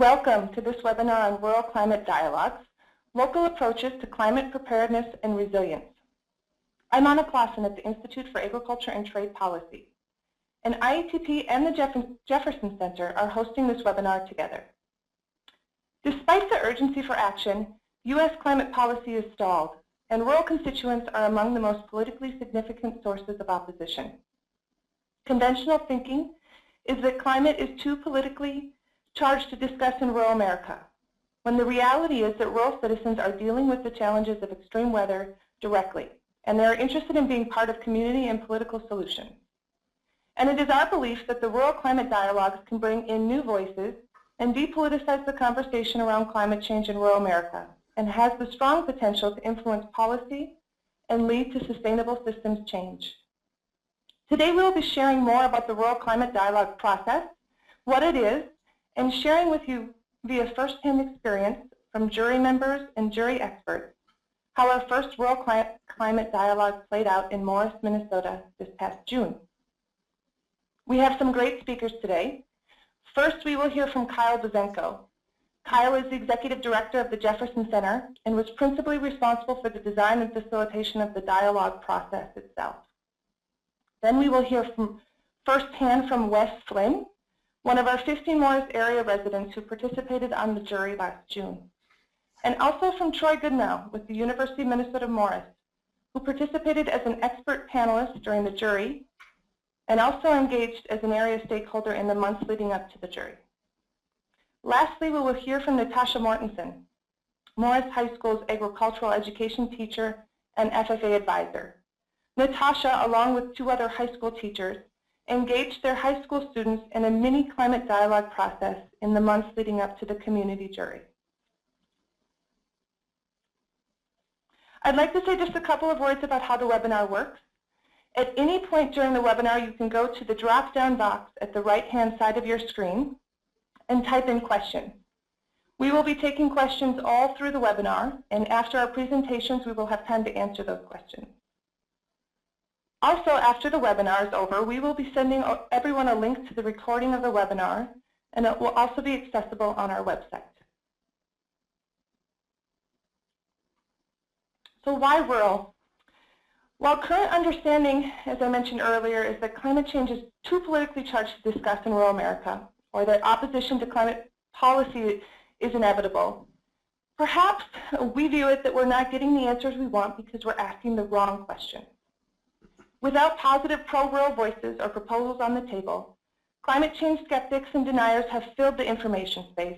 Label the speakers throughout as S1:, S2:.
S1: Welcome to this webinar on Rural Climate Dialogues, Local Approaches to Climate Preparedness and Resilience. I'm Anna Claussen at the Institute for Agriculture and Trade Policy, and IATP and the Jefferson Center are hosting this webinar together. Despite the urgency for action, U.S. climate policy is stalled, and rural constituents are among the most politically significant sources of opposition. Conventional thinking is that climate is too politically charged to discuss in rural America, when the reality is that rural citizens are dealing with the challenges of extreme weather directly, and they are interested in being part of community and political solutions. And it is our belief that the rural climate dialogues can bring in new voices and depoliticize the conversation around climate change in rural America, and has the strong potential to influence policy and lead to sustainable systems change. Today we will be sharing more about the rural climate dialogue process, what it is, and sharing with you via first-hand experience from jury members and jury experts how our first rural climate dialogue played out in Morris, Minnesota this past June. We have some great speakers today. First, we will hear from Kyle Bozentko. Kyle is the Executive Director of the Jefferson Center and was principally responsible for the design and facilitation of the dialogue process itself. Then we will hear from firsthand from Wes Flinn, one of our 15 Morris area residents who participated on the jury last June, and also from Troy Goodnough with the University of Minnesota Morris, who participated as an expert panelist during the jury and also engaged as an area stakeholder in the months leading up to the jury. Lastly, we will hear from Natasha Mortenson, Morris High School's agricultural education teacher and FFA advisor. Natasha, along with two other high school teachers, engaged their high school students in a mini climate dialogue process in the months leading up to the community jury. I'd like to say just a couple of words about how the webinar works. At any point during the webinar, you can go to the drop-down box at the right-hand side of your screen and type in questions. We will be taking questions all through the webinar, and after our presentations, we will have time to answer those questions. Also, after the webinar is over, we will be sending everyone a link to the recording of the webinar, and it will also be accessible on our website. So why rural? While current understanding, as I mentioned earlier, is that climate change is too politically charged to discuss in rural America, or that opposition to climate policy is inevitable, perhaps we view it that we're not getting the answers we want because we're asking the wrong question. Without positive pro-rural voices or proposals on the table, climate change skeptics and deniers have filled the information space,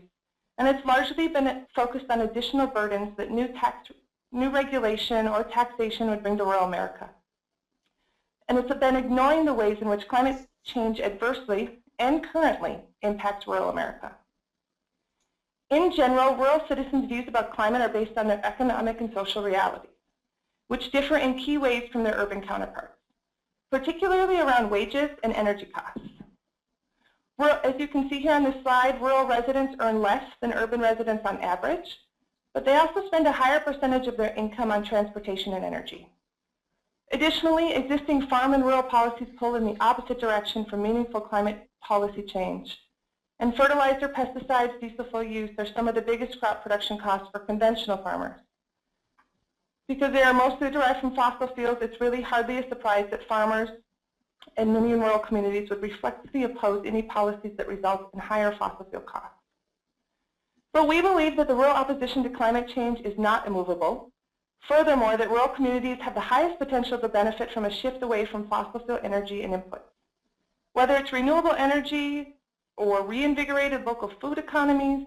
S1: and it's largely been focused on additional burdens that new regulation or taxation would bring to rural America. And it's been ignoring the ways in which climate change adversely and currently impacts rural America. In general, rural citizens' views about climate are based on their economic and social realities, which differ in key ways from their urban counterparts, particularly around wages and energy costs. As you can see here on this slide, rural residents earn less than urban residents on average, but they also spend a higher percentage of their income on transportation and energy. Additionally, existing farm and rural policies pull in the opposite direction for meaningful climate policy change. And fertilizer, pesticides, diesel fuel use are some of the biggest crop production costs for conventional farmers. Because they are mostly derived from fossil fuels, it's really hardly a surprise that farmers and many in rural communities would reflexively oppose any policies that result in higher fossil fuel costs. But we believe that the rural opposition to climate change is not immovable. Furthermore, that rural communities have the highest potential to benefit from a shift away from fossil fuel energy and inputs. Whether it's renewable energy or reinvigorated local food economies,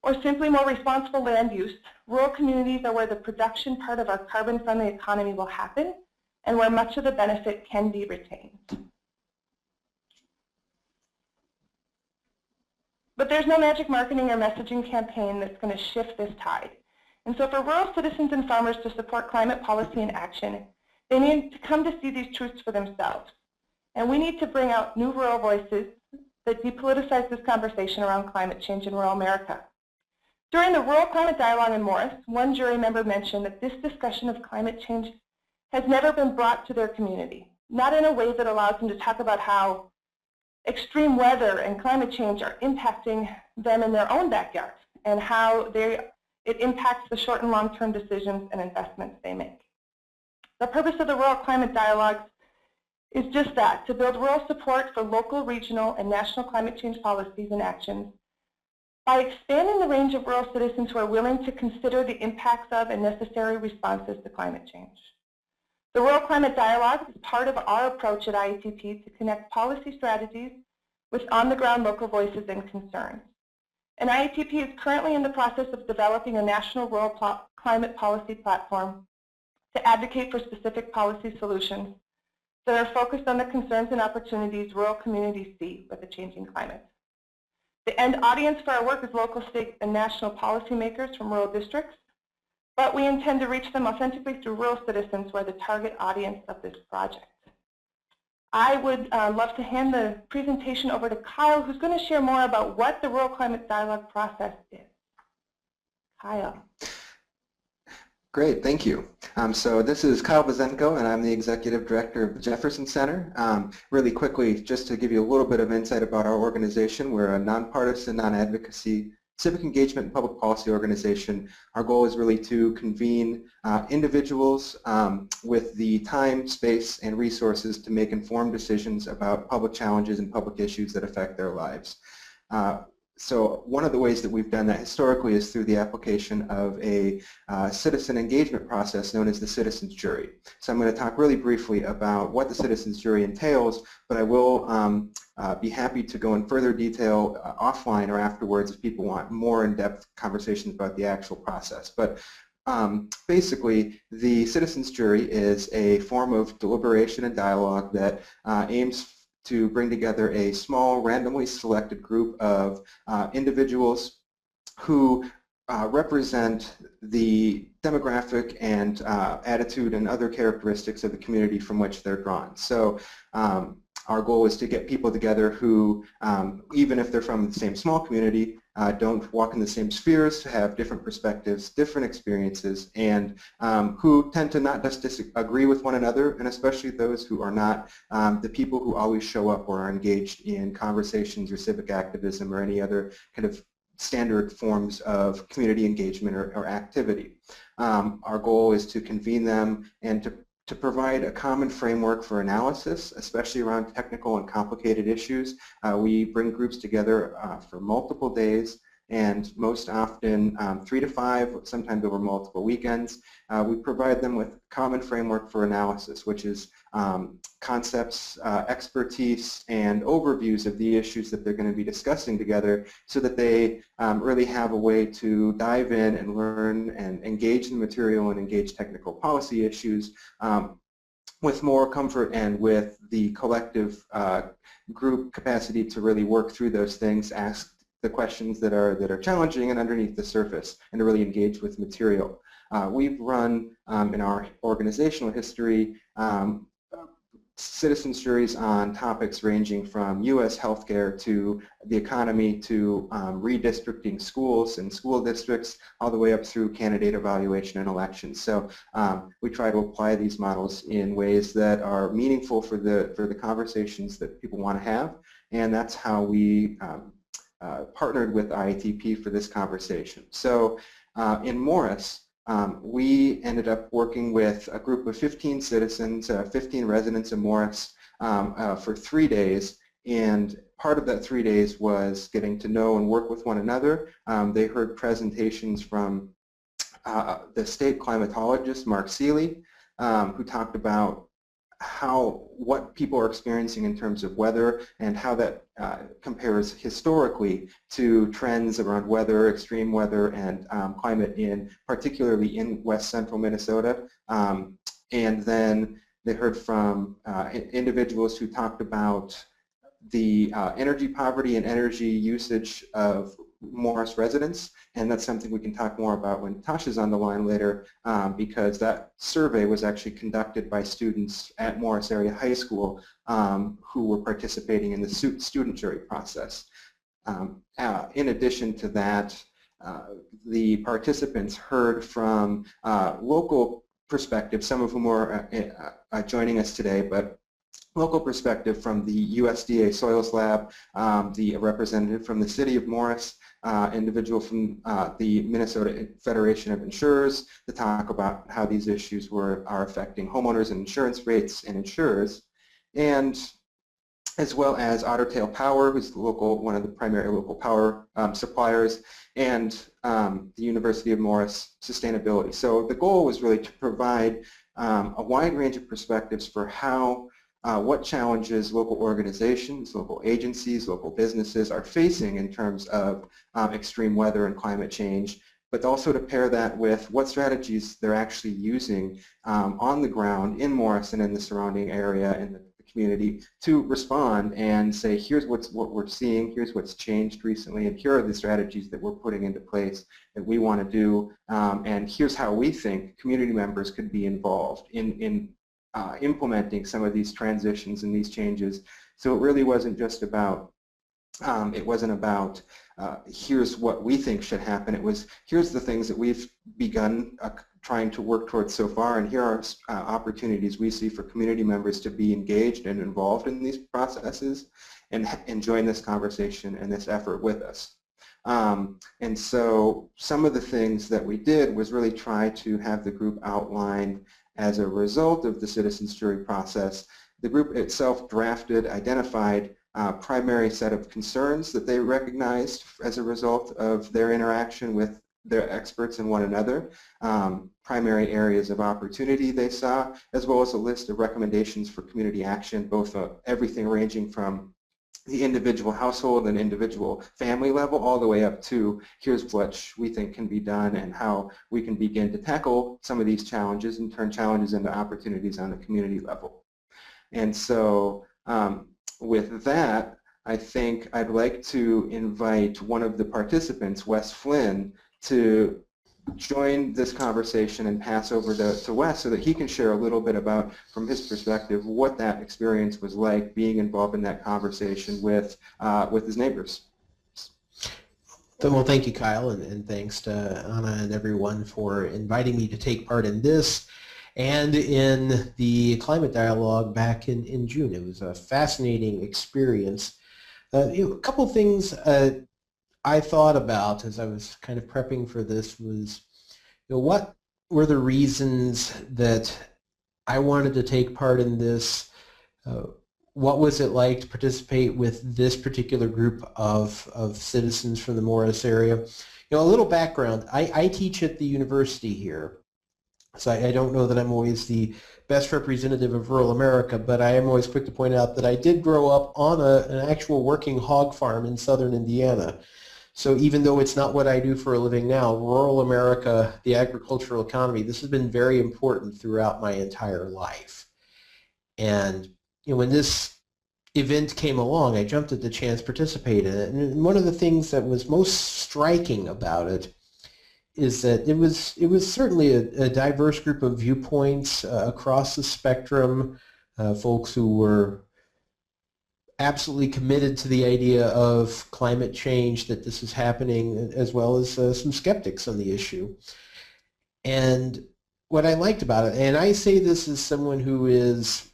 S1: or simply more responsible land use, rural communities are where the production part of our carbon-friendly economy will happen and where much of the benefit can be retained. But there's no magic marketing or messaging campaign that's going to shift this tide. And so for rural citizens and farmers to support climate policy in action, they need to come to see these truths for themselves. And we need to bring out new rural voices that depoliticize this conversation around climate change in rural America. During the Rural Climate Dialogue in Morris, one jury member mentioned that this discussion of climate change has never been brought to their community, not in a way that allows them to talk about how extreme weather and climate change are impacting them in their own backyards and how it impacts the short and long-term decisions and investments they make. The purpose of the Rural Climate Dialogues is just that, to build rural support for local, regional, and national climate change policies and actions by expanding the range of rural citizens who are willing to consider the impacts of and necessary responses to climate change. The Rural Climate Dialogue is part of our approach at IATP to connect policy strategies with on-the-ground local voices and concerns. And IATP is currently in the process of developing a national rural climate policy platform to advocate for specific policy solutions that are focused on the concerns and opportunities rural communities see with the changing climate. The end audience for our work is local, state, and national policymakers from rural districts, but we intend to reach them authentically through rural citizens who are the target audience of this project. I would love to hand the presentation over to Kyle, who's going to share more about what the Rural Climate Dialogue process is. Kyle.
S2: Great, thank you. So this is Kyle Bozentko, and I'm the Executive Director of the Jefferson Center. Really quickly, just to give you a little bit of insight about our organization, we're a nonpartisan, non-advocacy, civic engagement and public policy organization. Our goal is really to convene individuals with the time, space, and resources to make informed decisions about public challenges and public issues that affect their lives. So one of the ways that we've done that historically is through the application of a citizen engagement process known as the citizens jury. So I'm going to talk really briefly about what the citizens jury entails, but I will be happy to go in further detail offline or afterwards if people want more in-depth conversations about the actual process. But basically, the citizens jury is a form of deliberation and dialogue that aims to bring together a small, randomly selected group of individuals who represent the demographic and attitude and other characteristics of the community from which they're drawn. So our goal is to get people together who, even if they're from the same small community, don't walk in the same spheres, have different perspectives, different experiences, and who tend to not just disagree with one another, and especially those who are not the people who always show up or are engaged in conversations or civic activism or any other kind of standard forms of community engagement or activity. Our goal is to convene them and to provide a common framework for analysis, especially around technical and complicated issues. We bring groups together for multiple days, and most often 3 to 5, sometimes over multiple weekends. We provide them with a common framework for analysis, which is concepts, expertise, and overviews of the issues that they're going to be discussing together so that they really have a way to dive in and learn and engage in the material and engage technical policy issues with more comfort and with the collective group capacity to really work through those things, ask the questions that are challenging and underneath the surface, and to really engage with material. We've run in our organizational history citizens juries on topics ranging from U.S. healthcare to the economy to redistricting schools and school districts, all the way up through candidate evaluation and elections. So we try to apply these models in ways that are meaningful for the conversations that people want to have, and that's how we partnered with IATP for this conversation. So in Morris, we ended up working with a group of 15 citizens, 15 residents of Morris for 3 days, and part of that 3 days was getting to know and work with one another. They heard presentations from the state climatologist, Mark Seeley, who talked about what people are experiencing in terms of weather and how that compares historically to trends around weather, extreme weather, and climate particularly in west central Minnesota. And then they heard from individuals who talked about the energy poverty and energy usage of Morris residents, and that's something we can talk more about when Natasha's on the line later, because that survey was actually conducted by students at Morris Area High School who were participating in the student jury process. In addition to that, the participants heard from local perspectives, some of whom are joining us today, but local perspective from the USDA Soils Lab, the representative from the City of Morris, individual from the Minnesota Federation of Insurers to talk about how these issues are affecting homeowners and insurance rates and insurers, and as well as Otter Tail Power, who's the one of the primary local power suppliers, and the University of Morris Sustainability. So the goal was really to provide a wide range of perspectives for how what challenges local organizations, local agencies, local businesses are facing in terms of extreme weather and climate change, but also to pair that with what strategies they're actually using on the ground in Morris and in the surrounding area and the community to respond and say, here's what we're seeing, here's what's changed recently, and here are the strategies that we're putting into place that we want to do, and here's how we think community members could be involved in implementing some of these transitions and these changes. So it really wasn't just about, here's what we think should happen. It was, here's the things that we've begun trying to work towards so far, and here are opportunities we see for community members to be engaged and involved in these processes and join this conversation and this effort with us. And so some of the things that we did was really try to have the group outline as a result of the citizens jury process. The group itself identified primary set of concerns that they recognized as a result of their interaction with their experts and one another, primary areas of opportunity they saw, as well as a list of recommendations for community action, both everything ranging from the individual household and individual family level all the way up to here's what we think can be done and how we can begin to tackle some of these challenges and turn challenges into opportunities on the community level. And so with that, I think I'd like to invite one of the participants, Wes Flinn, to join this conversation and pass over to Wes so that he can share a little bit about, from his perspective, what that experience was like being involved in that conversation with his neighbors.
S3: Well, thank you, Kyle, and thanks to Anna and everyone for inviting me to take part in this and in the climate dialogue back in June. It was a fascinating experience. A couple things I thought about as I was kind of prepping for this was, what were the reasons that I wanted to take part in this? What was it like to participate with this particular group of citizens from the Morris area? A little background. I teach at the university here, so I don't know that I'm always the best representative of rural America, but I am always quick to point out that I did grow up on an actual working hog farm in southern Indiana. So even though it's not what I do for a living now, rural America, the agricultural economy, this has been very important throughout my entire life. And when this event came along, I jumped at the chance to participate in it. And one of the things that was most striking about it is that it was certainly a diverse group of viewpoints across the spectrum, folks who were absolutely committed to the idea of climate change, that this is happening, as well as some skeptics on the issue. And what I liked about it, and I say this as someone who is,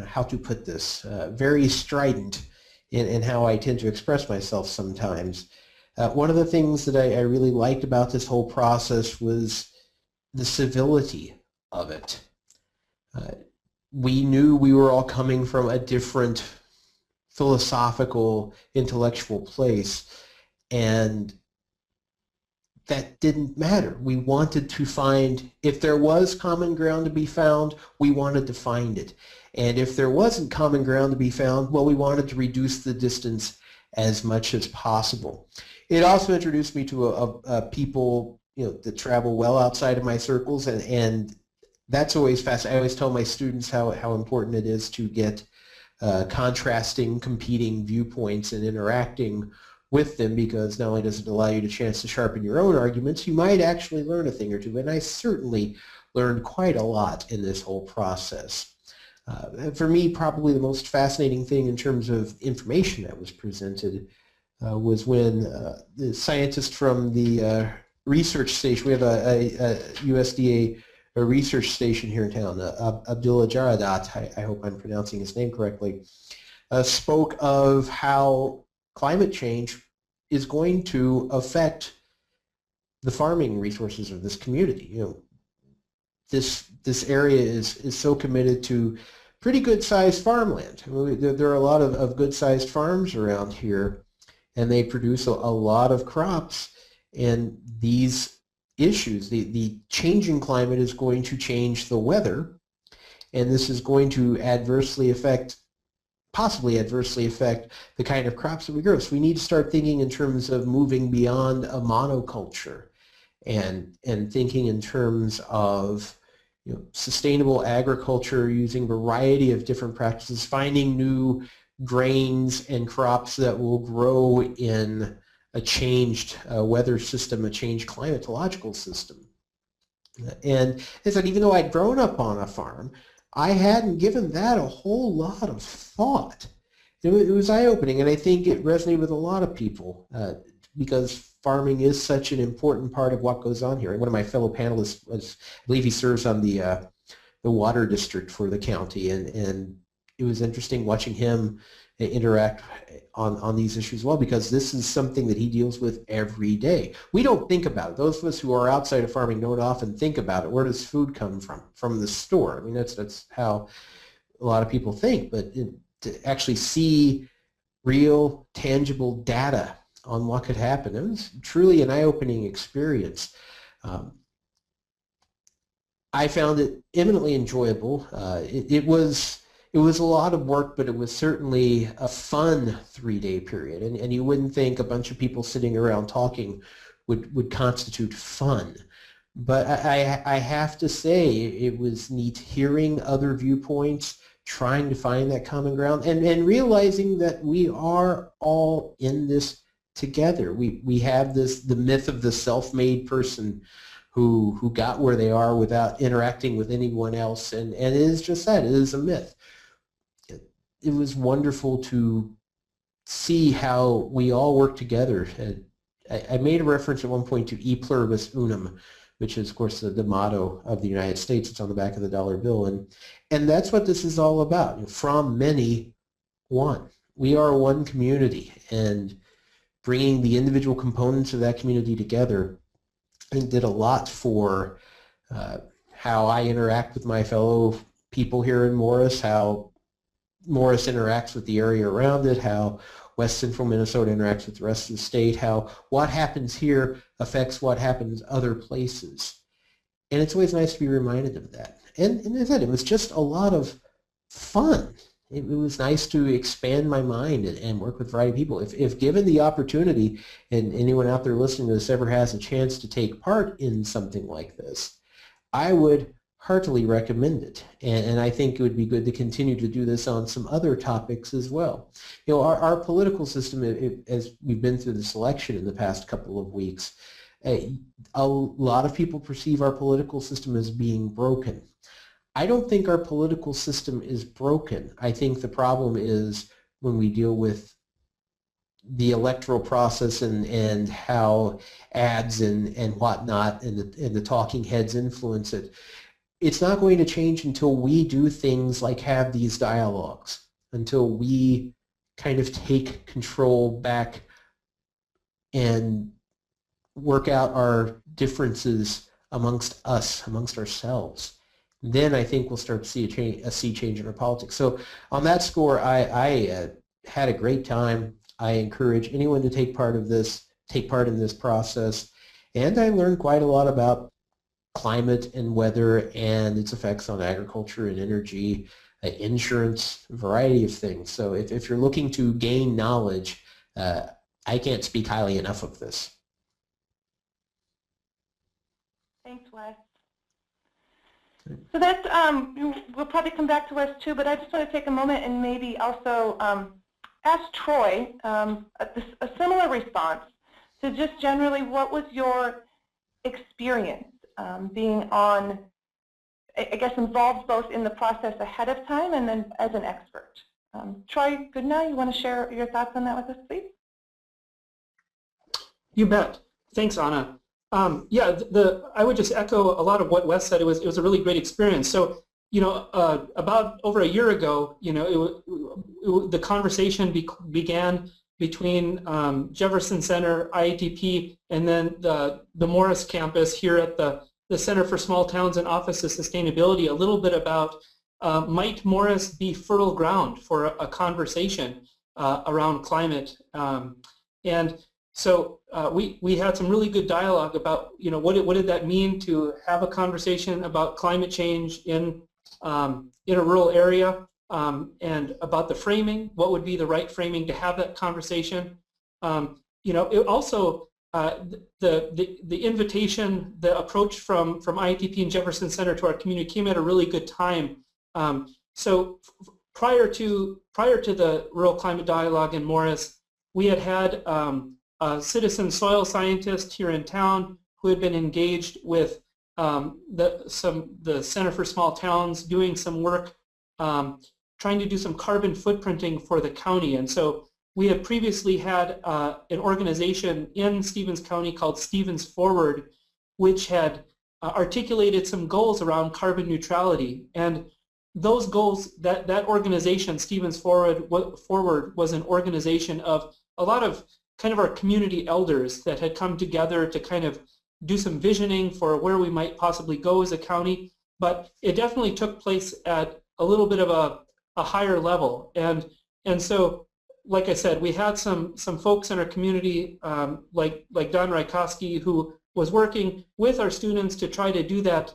S3: how to put this, very strident in how I tend to express myself sometimes. One of the things that I really liked about this whole process was the civility of it. We knew we were all coming from a different philosophical, intellectual place, and that didn't matter. We wanted to find, if there was common ground to be found, we wanted to find it. And if there wasn't common ground to be found, well, we wanted to reduce the distance as much as possible. It also introduced me to a people that travel well outside of my circles, and that's always fascinating. I always tell my students how important it is to get contrasting, competing viewpoints and interacting with them, because not only does it allow you the chance to sharpen your own arguments, you might actually learn a thing or two. And I certainly learned quite a lot in this whole process. For me, probably the most fascinating thing in terms of information that was presented was when the scientist from the research station, we have a USDA research station here in town, Abdullah Jaradat, I hope I'm pronouncing his name correctly, spoke of how climate change is going to affect the farming resources of this community. You know, this area is so committed to pretty good-sized farmland. There are a lot of good-sized farms around here, and they produce a lot of crops. And these issues, the changing climate is going to change the weather, and this is going to possibly adversely affect the kind of crops that we grow. So we need to start thinking in terms of moving beyond a monoculture and thinking in terms of, you know, sustainable agriculture, using a variety of different practices, finding new grains and crops that will grow in a changed weather system, a changed climatological system. And as I said, even though I'd grown up on a farm, I hadn't given that a whole lot of thought. It was eye-opening, and I think it resonated with a lot of people because farming is such an important part of what goes on here. And one of my fellow panelists was, I believe he serves on the water district for the county, and it was interesting watching him interact on these issues as well, because this is something that he deals with every day. We don't think about it. Those of us who are outside of farming don't often think about it. Where does food come from? From the store. I mean, that's how a lot of people think, but to actually see real, tangible data on what could happen, it was truly an eye-opening experience. I found it eminently enjoyable. It was a lot of work, but it was certainly a fun 3-day period. And you wouldn't think a bunch of people sitting around talking would constitute fun. But I have to say it was neat hearing other viewpoints, trying to find that common ground, and realizing that we are all in this together. We have the myth of the self-made person who got where they are without interacting with anyone else, and it is just that. It is a myth. It was wonderful to see how we all work together. I made a reference at one point to E pluribus unum, which is, of course, the motto of the United States. It's on the back of the dollar bill, and that's what this is all about. From many, one. We are one community, and bringing the individual components of that community together, I think, did a lot for how I interact with my fellow people here in Morris, how Morris interacts with the area around it, how West Central Minnesota interacts with the rest of the state, how what happens here affects what happens other places. And it's always nice to be reminded of that. And as I said, it was just a lot of fun. It was nice to expand my mind and work with a variety of people. If given the opportunity, and anyone out there listening to this ever has a chance to take part in something like this, I would heartily recommend it. And I think it would be good to continue to do this on some other topics as well. You know, our political system, as we've been through this election in the past couple of weeks, a lot of people perceive our political system as being broken. I don't think our political system is broken. I think the problem is when we deal with the electoral process and how ads and whatnot and the talking heads influence it. It's not going to change until we do things like have these dialogues, until we kind of take control back and work out our differences amongst us, amongst ourselves. Then I think we'll start to see a sea change in our politics. So on that score, I had a great time. I encourage anyone to take part in this process. And I learned quite a lot about climate and weather and its effects on agriculture and energy, insurance, a variety of things. So if you're looking to gain knowledge, I can't speak highly enough of this.
S1: Thanks, Wes. So that's, we'll probably come back to Wes too, but I just want to take a moment and maybe also ask Troy a similar response to just generally what was your experience being on, I guess, involved both in the process ahead of time and then as an expert. Troy Goodnough, you want to share your thoughts on that with us, please?
S4: You bet. Thanks, Anna. Yeah, I would just echo a lot of what Wes said. It was a really great experience. So, you know, about over a year ago, you know, the conversation began between Jefferson Center, IATP, and then the Morris campus here at the Center for Small Towns and Office of Sustainability, a little bit about might Morris be fertile ground for a conversation around climate. And so we had some really good dialogue about, you know, what did that mean to have a conversation about climate change in a rural area, and about the framing, what would be the right framing to have that conversation. You know, it also the invitation, the approach from IATP and Jefferson Center to our community came at a really good time. So prior to the Rural Climate Dialogue in Morris, we had a citizen soil scientist here in town who had been engaged with the Center for Small Towns, doing some work trying to do some carbon footprinting for the county. And so we had previously had an organization in Stevens County called Stevens Forward, which had articulated some goals around carbon neutrality. And those goals, that organization, Stevens Forward, was an organization of a lot of kind of our community elders that had come together to kind of do some visioning for where we might possibly go as a county. But it definitely took place at a little bit of a higher level. And so, like I said, we had some folks in our community, like Don Rykowski, who was working with our students to try to do that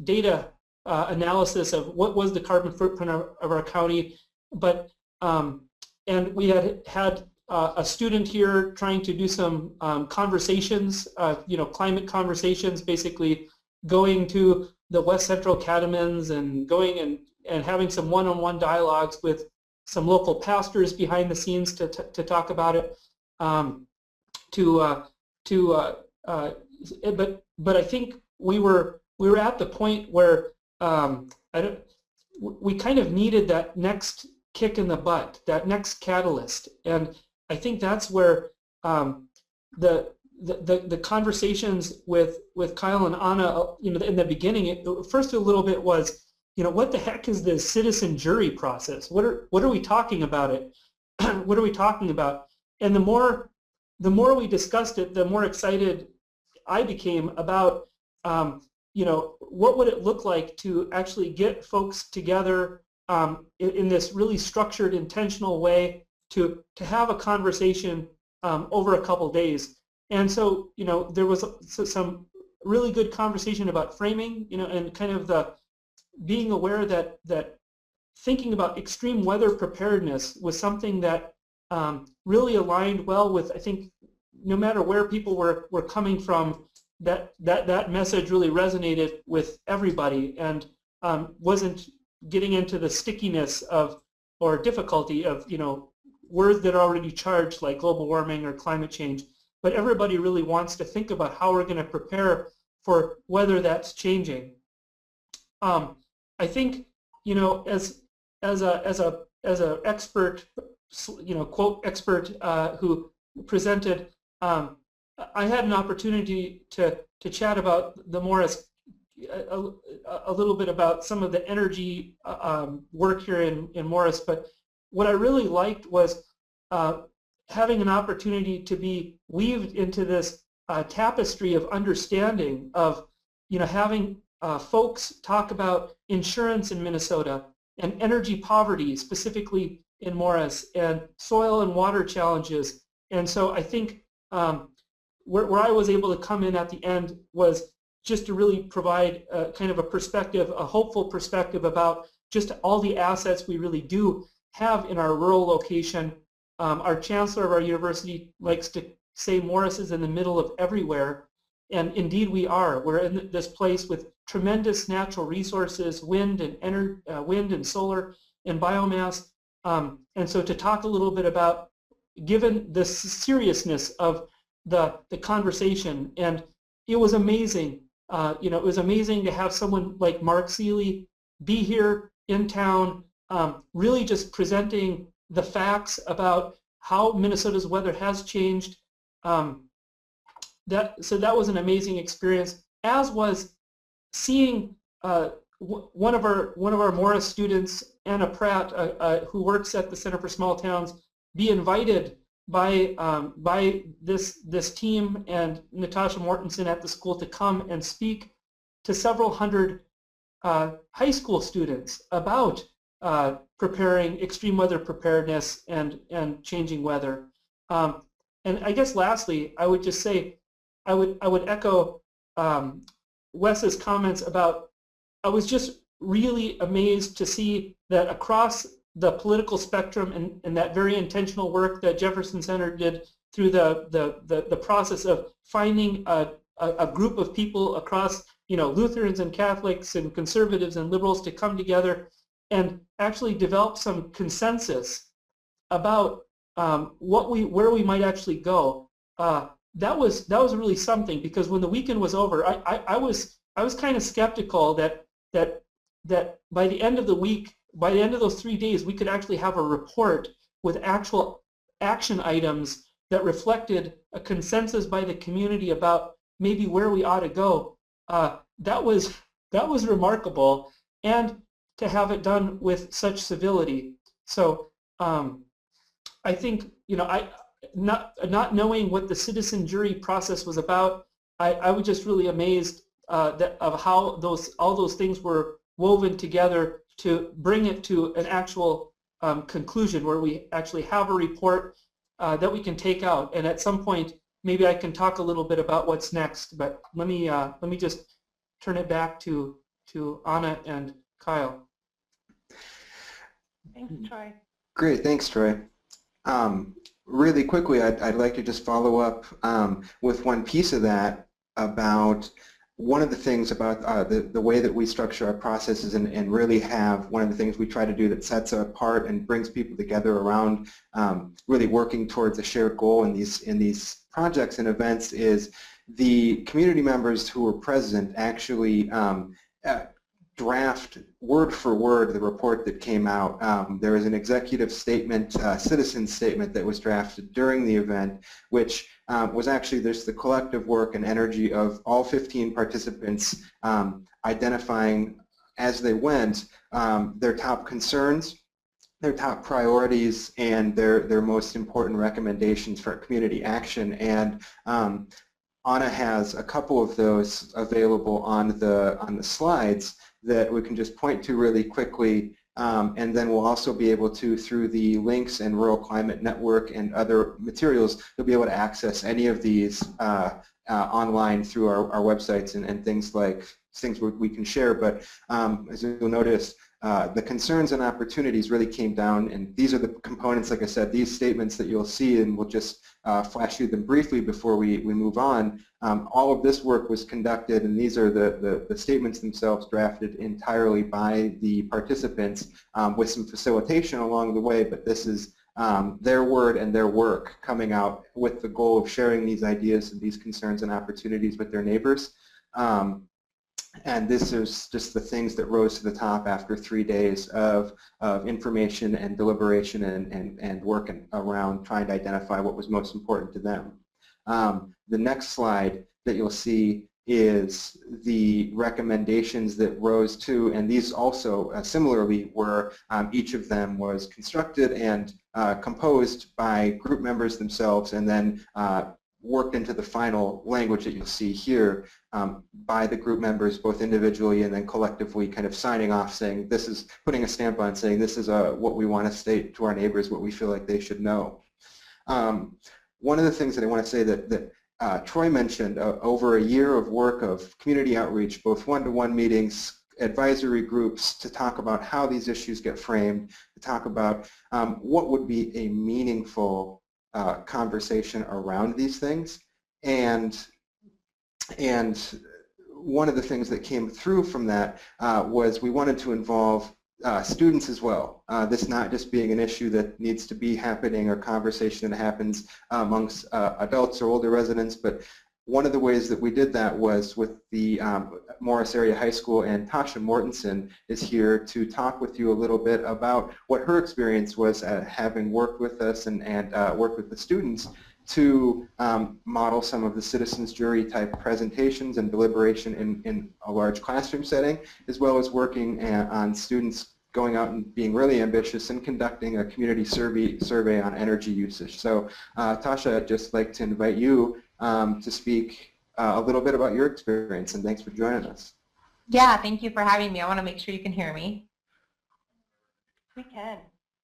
S4: data analysis of what was the carbon footprint of our county. But and we had a student here trying to do some conversations, you know, climate conversations, basically going to the West Central Catamins and going and having some one-on-one dialogues with some local pastors behind the scenes to talk about it. But I think we were at the point where we kind of needed that next kick in the butt, that next catalyst, and I think that's where the conversations with Kyle and Anna, you know, in the beginning, first a little bit was, you know, what the heck is this citizen jury process? What are we talking about it? What are we talking about? And the more we discussed it, the more excited I became about, you know, what would it look like to actually get folks together in this really structured, intentional way to have a conversation over a couple days. And so, you know, there was some really good conversation about framing, you know, and kind of the being aware that thinking about extreme weather preparedness was something that really aligned well with, I think, no matter where people were coming from, that message really resonated with everybody and wasn't getting into the stickiness of or difficulty of, you know, words that are already charged like global warming or climate change, but everybody really wants to think about how we're going to prepare for whether that's changing. I think, you know, as a expert, you know, quote expert who presented, I had an opportunity to chat about the Morris, a little bit about some of the energy work here in Morris, but what I really liked was having an opportunity to be weaved into this tapestry of understanding of, you know, having folks talk about insurance in Minnesota and energy poverty, specifically in Morris, and soil and water challenges. And so I think where I was able to come in at the end was just to really provide kind of a perspective, a hopeful perspective about just all the assets we really do have in our rural location. Our chancellor of our university likes to say Morris is in the middle of everywhere, and indeed we are. We're in this place with tremendous natural resources, wind and solar and biomass. And so to talk a little bit about, given the seriousness of the conversation, and it was amazing. You know, it was amazing to have someone like Mark Seeley be here in town, really just presenting the facts about how Minnesota's weather has changed, that was an amazing experience, as was seeing one of our Morris students, Anna Pratt, who works at the Center for Small Towns, be invited by this team and Natasha Mortenson at the school to come and speak to several hundred high school students about preparing extreme weather preparedness and changing weather. And I guess lastly, I would just say, I would echo Wes's comments about, I was just really amazed to see that across the political spectrum and that very intentional work that Jefferson Center did through the process of finding a group of people across, Lutherans and Catholics and conservatives and liberals to come together and actually develop some consensus about where we might actually go. That was really something, because when the weekend was over, I was kind of skeptical that by the end of the week, by the end of those 3 days, we could actually have a report with actual action items that reflected a consensus by the community about maybe where we ought to go. That was remarkable, and to have it done with such civility. So I think, not knowing what the citizen jury process was about, I was just really amazed of how all those things were woven together to bring it to an actual conclusion where we actually have a report that we can take out. And at some point, maybe I can talk a little bit about what's next. But let me just turn it back to Anna and Kyle.
S1: Thanks, Troy.
S2: Great, thanks, Troy. Really quickly, I'd like to just follow up with one piece of that about one of the things about the way that we structure our processes and really have one of the things we try to do that sets us apart and brings people together around really working towards a shared goal in these projects and events is the community members who were present actually draft word for word the report that came out. There was an executive statement, citizen statement that was drafted during the event, which was actually there's the collective work and energy of all 15 participants identifying as they went their top concerns, their top priorities, and their most important recommendations for community action. And Anna has a couple of those available on the slides that we can just point to really quickly, and then we'll also be able to, through the links and Rural Climate Network and other materials, you'll be able to access any of these online through our websites and things we can share. But as you'll notice, the concerns and opportunities really came down, and these are the components, like I said, these statements that you'll see, and we'll just flash through them briefly before we move on. All of this work was conducted, and these are the statements themselves drafted entirely by the participants with some facilitation along the way, but this is their word and their work coming out with the goal of sharing these ideas and these concerns and opportunities with their neighbors. And this is just the things that rose to the top after 3 days of information and deliberation and work around trying to identify what was most important to them. The next slide that you'll see is the recommendations that rose to, and these also similarly were, each of them was constructed and composed by group members themselves and then worked into the final language that you'll see here by the group members, both individually and then collectively, kind of signing off, saying this is, putting a stamp on, saying this is what we want to state to our neighbors, what we feel like they should know. One of the things that I want to say that Troy mentioned, over a year of work of community outreach, both one-to-one meetings, advisory groups, to talk about how these issues get framed, to talk about what would be a meaningful conversation around these things. And one of the things that came through from that was we wanted to involve students as well. This not just being an issue that needs to be happening or conversation that happens amongst adults or older residents, but one of the ways that we did that was with the Morris Area High School, and Natasha Mortenson is here to talk with you a little bit about what her experience was having worked with us and worked with the students to model some of the citizens jury type presentations and deliberation in a large classroom setting, as well as working on students going out and being really ambitious and conducting a community survey on energy usage. So Tasha, I'd just like to invite you to speak a little bit about your experience, and thanks for joining us.
S5: Yeah, thank you for having me. I want to make sure you can hear me.
S1: We can.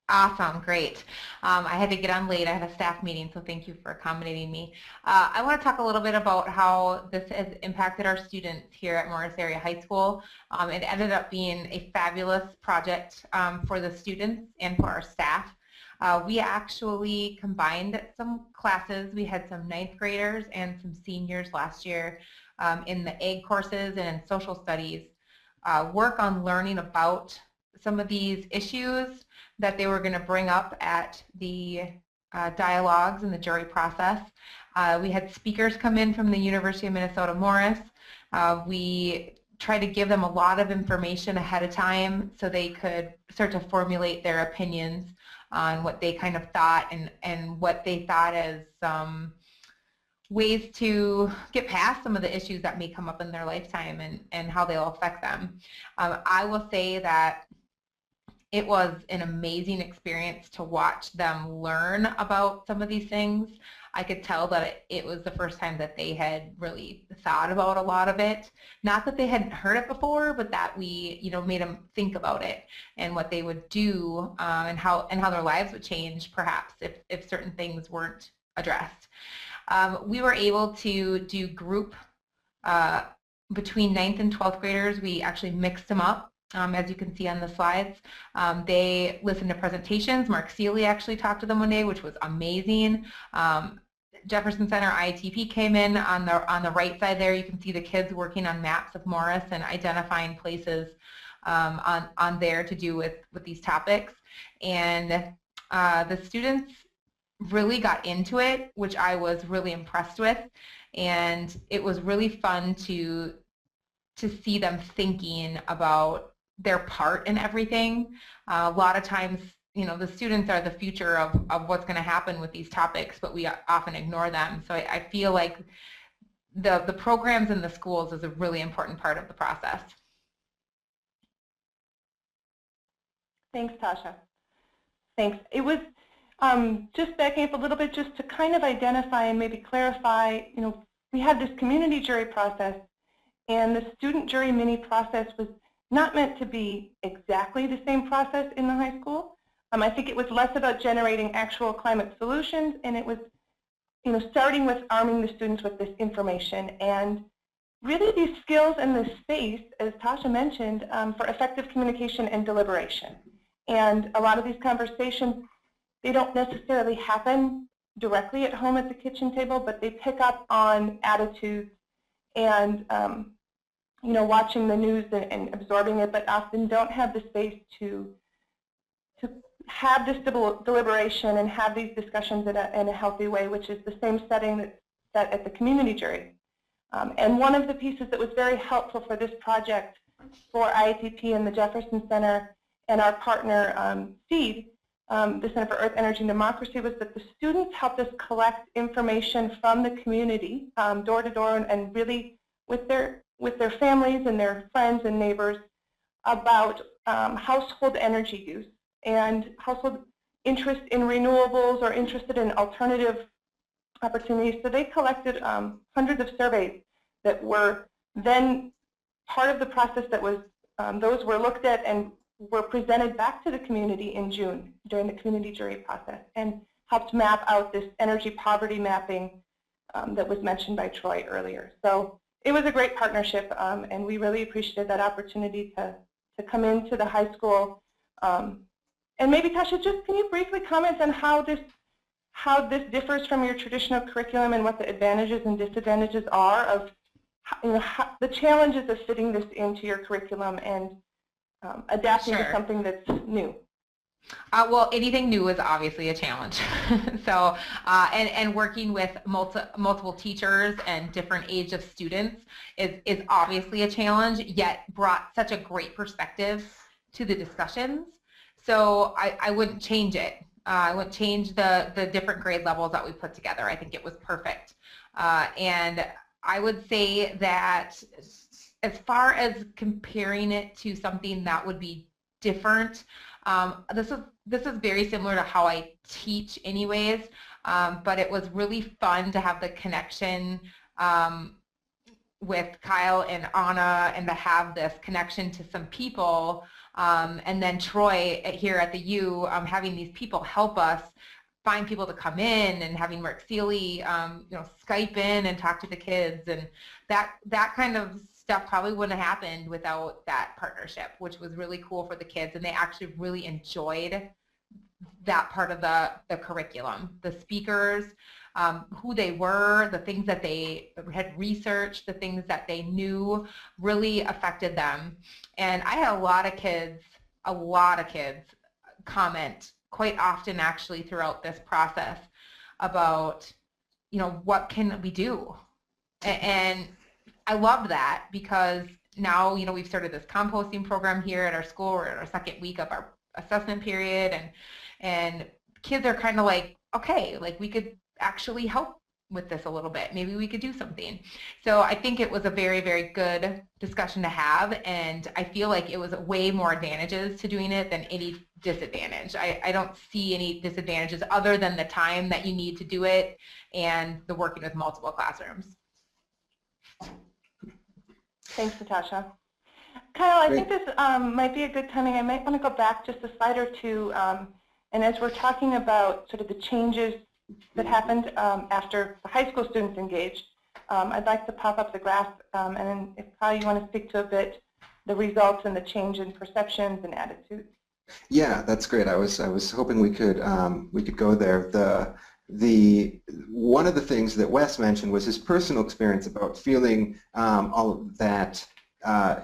S5: Awesome, great. I had to get on late. I had a staff meeting, so thank you for accommodating me. I want to talk a little bit about how this has impacted our students here at Morris Area High School. It ended up being a fabulous project for the students and for our staff. We actually combined some classes. We had some 9th graders and some seniors last year in the ag courses and in social studies work on learning about some of these issues that they were going to bring up at the dialogues in the jury process. We had speakers come in from the University of Minnesota Morris. We tried to give them a lot of information ahead of time so they could start to formulate their opinions on what they kind of thought and what they thought as ways to get past some of the issues that may come up in their lifetime and how they'll affect them. I will say that it was an amazing experience to watch them learn about some of these things. I could tell that it was the first time that they had really thought about a lot of it. Not that they hadn't heard it before, but that we, made them think about it and what they would do and how their lives would change, perhaps, if certain things weren't addressed. We were able to do group between 9th and 12th graders. We actually mixed them up. As you can see on the slides. They listened to presentations. Mark Seeley actually talked to them one day, which was amazing. Jefferson Center IATP came in on the right side there. You can see the kids working on maps of Morris and identifying places on there to do with these topics. And the students really got into it, which I was really impressed with. And it was really fun to see them thinking about their part in everything. A lot of times, the students are the future of what's going to happen with these topics, but we often ignore them. So I feel like the programs in the schools is a really important part of the process.
S1: Thanks, Tasha. Thanks. It was just backing up a little bit just to kind of identify and maybe clarify, we had this community jury process, and the student jury mini process was not meant to be exactly the same process in the high school. I think it was less about generating actual climate solutions, and it was, starting with arming the students with this information and really these skills and this space, as Tasha mentioned, for effective communication and deliberation. And a lot of these conversations, they don't necessarily happen directly at home at the kitchen table, but they pick up on attitudes and watching the news and absorbing it, but often don't have the space to have this deliberation and have these discussions in a healthy way, which is the same setting that's set at the community jury. And one of the pieces that was very helpful for this project for IATP and the Jefferson Center and our partner SEED, the Center for Earth, Energy, and Democracy, was that the students helped us collect information from the community, door to door, and really with their families and their friends and neighbors about household energy use and household interest in renewables or interested in alternative opportunities. So they collected hundreds of surveys that were then part of the process that was, those were looked at and were presented back to the community in June during the community jury process and helped map out this energy poverty mapping that was mentioned by Troy earlier. So it was a great partnership, and we really appreciated that opportunity to come into the high school. And maybe, Tasha, just can you briefly comment on how this differs from your traditional curriculum and what the advantages and disadvantages are of the challenges of fitting this into your curriculum and adapting to something that's new?
S5: Well, anything new is obviously a challenge. So, and working with multiple teachers and different age of students is obviously a challenge, yet brought such a great perspective to the discussions. So I wouldn't change it. I wouldn't change the different grade levels that we put together. I think it was perfect. And I would say that as far as comparing it to something that would be different, this is very similar to how I teach anyways, but it was really fun to have the connection with Kyle and Anna and to have this connection to some people, and then Troy here at the U, having these people help us find people to come in, and having Mark Seeley, Skype in and talk to the kids, and that kind of stuff probably wouldn't have happened without that partnership, which was really cool for the kids, and they actually really enjoyed that part of the curriculum. The speakers, who they were, the things that they had researched, the things that they knew really affected them. And I had a lot of kids comment quite often actually throughout this process about, what can we do? And I love that, because now, we've started this composting program here at our school. We're in our second week of our assessment period, and kids are kind of like, okay, like we could actually help with this a little bit. Maybe we could do something. So I think it was a very, very good discussion to have, and I feel like it was way more advantages to doing it than any disadvantage. I don't see any disadvantages other than the time that you need to do it and the working with multiple classrooms.
S1: Thanks, Natasha. Kyle, I think this might be a good timing. I might want to go back just a slide or two, and as we're talking about sort of the changes that happened after the high school students engaged, I'd like to pop up the graph, and then if Kyle, you want to speak to a bit the results and the change in perceptions and attitudes.
S2: Yeah, that's great. I was hoping we could go there. The one of the things that Wes mentioned was his personal experience about feeling all of that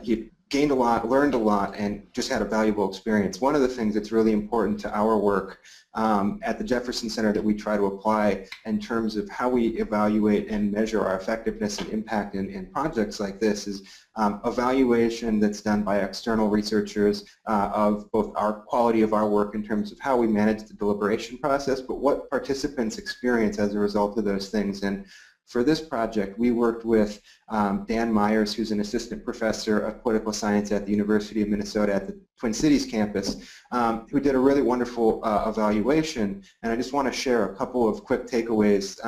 S2: he gained a lot, learned a lot, and just had a valuable experience. One of the things that's really important to our work at the Jefferson Center that we try to apply in terms of how we evaluate and measure our effectiveness and impact in projects like this is evaluation that's done by external researchers of both our quality of our work in terms of how we manage the deliberation process, but what participants experience as a result of those things. And for this project, we worked with Dan Myers, who's an assistant professor of political science at the University of Minnesota at the Twin Cities campus, who did a really wonderful evaluation. And I just want to share a couple of quick takeaways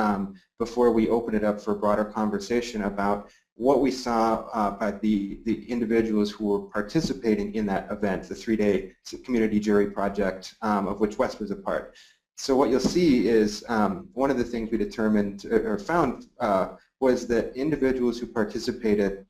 S2: before we open it up for a broader conversation about what we saw by the individuals who were participating in that event, the 3-day community jury project, of which Wes was a part. So what you'll see is one of the things we determined or found was that individuals who participated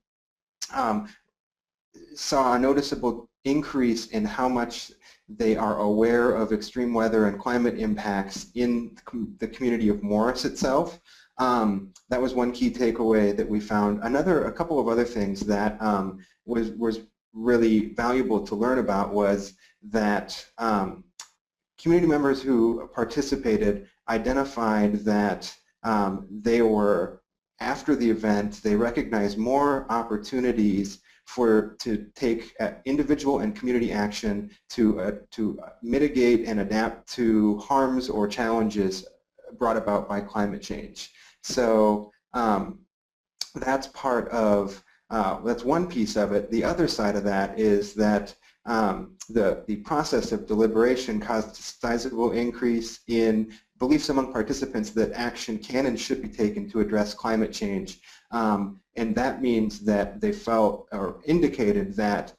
S2: saw a noticeable increase in how much they are aware of extreme weather and climate impacts in the community of Morris itself. That was one key takeaway that we found. A couple of other things that was really valuable to learn about was that community members who participated identified that they were, after the event, they recognized more opportunities to take individual and community action to mitigate and adapt to harms or challenges brought about by climate change. So that's that's one piece of it. The other side of that is that the process of deliberation caused a sizable increase in beliefs among participants that action can and should be taken to address climate change. And that means that they felt or indicated that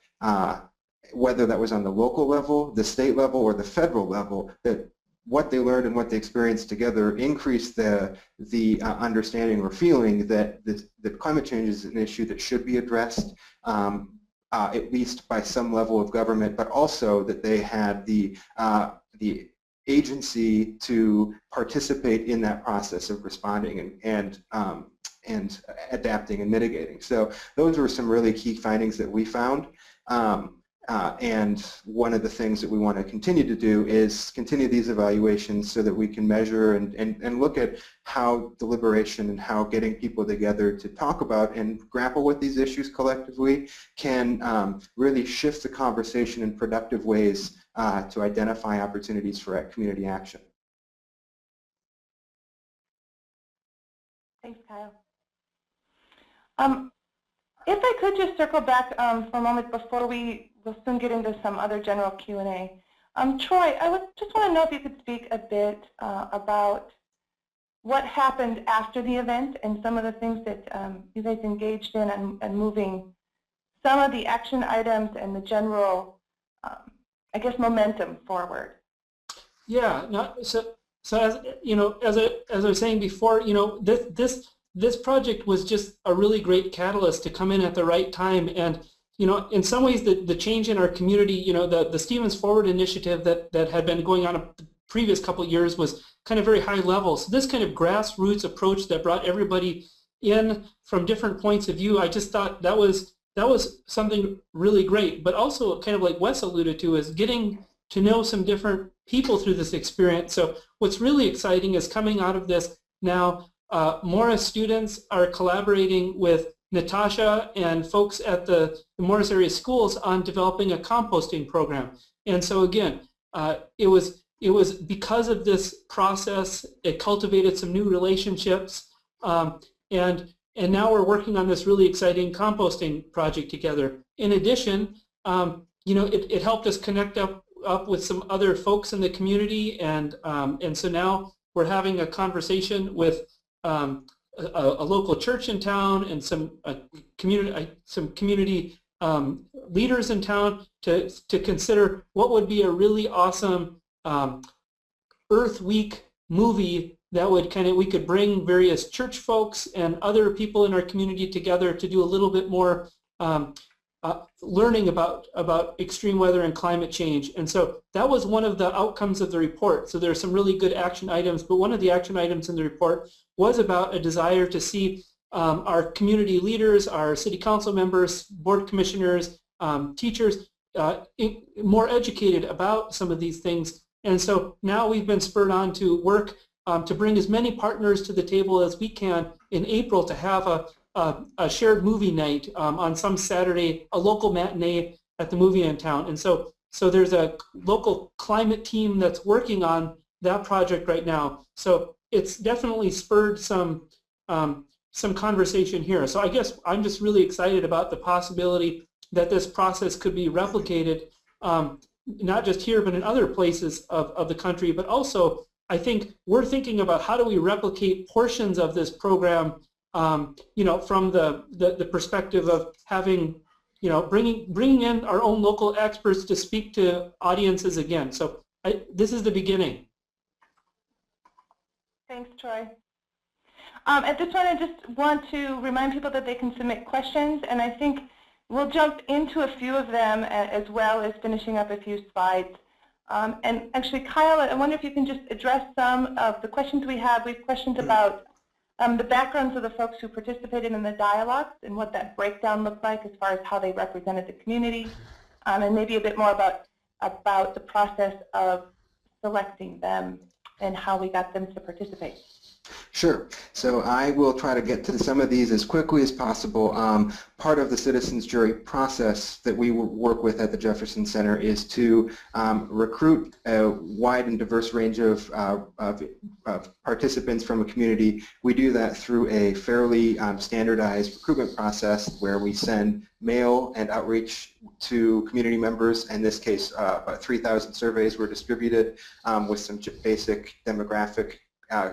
S2: whether that was on the local level, the state level, or the federal level, that what they learned and what they experienced together increased the understanding or feeling that climate change is an issue that should be addressed, at least by some level of government, but also that they had the agency to participate in that process of responding and adapting and mitigating. So those were some really key findings that we found. And one of the things that we want to continue to do is continue these evaluations so that we can measure and look at how deliberation and how getting people together to talk about and grapple with these issues collectively can really shift the conversation in productive ways to identify opportunities for community action.
S1: Thanks, Kyle. If I could just circle back for a moment before we'll soon get into some other general Q&A. Troy, I just want to know if you could speak a bit about what happened after the event and some of the things that you guys engaged in and moving some of the action items and the general, I guess, momentum forward.
S4: Yeah, so as you know, as I was saying before, you know, this project was just a really great catalyst to come in at the right time. And you know, in some ways, the change in our community, you know, the Stevens Forward initiative that had been going on the previous couple of years was kind of very high level. So this kind of grassroots approach that brought everybody in from different points of view, I just thought that was something really great. But also, kind of like Wes alluded to, is getting to know some different people through this experience. So what's really exciting is coming out of this now, Morris students are collaborating with Natasha and folks at the Morris area schools on developing a composting program. And so again, it was because of this process, it cultivated some new relationships, and now we're working on this really exciting composting project together. In addition, you know, it helped us connect up with some other folks in the community, and so now we're having a conversation with a local church in town and some community leaders in town to consider what would be a really awesome Earth Week movie that would we could bring various church folks and other people in our community together to do a little bit more learning about extreme weather and climate change. And so that was one of the outcomes of the report. So there are some really good action items, but one of the action items in the report was about a desire to see our community leaders, our city council members, board commissioners, teachers more educated about some of these things. And so now we've been spurred on to work to bring as many partners to the table as we can in April to have a shared movie night on some Saturday, a local matinee at the movie in town. And so there's a local climate team that's working on that project right now. So it's definitely spurred some conversation here. So I guess I'm just really excited about the possibility that this process could be replicated, not just here, but in other places of the country. But also, I think we're thinking about how do we replicate portions of this program, you know, from the perspective of having, you know, bringing in our own local experts to speak to audiences again. So this is the beginning.
S1: Thanks, Troy. At this point, I just want to remind people that they can submit questions, and I think we'll jump into a few of them as well as finishing up a few slides. And actually, Kyle, I wonder if you can just address some of the questions we have. We have questions about the backgrounds of the folks who participated in the dialogues and what that breakdown looked like as far as how they represented the community, and maybe a bit more about the process of selecting them and how we got them to participate.
S2: Sure. So I will try to get to some of these as quickly as possible. Part of the citizens jury process that we work with at the Jefferson Center is to recruit a wide and diverse range of participants from a community. We do that through a fairly standardized recruitment process where we send mail and outreach to community members. In this case, about 3,000 surveys were distributed with some basic demographic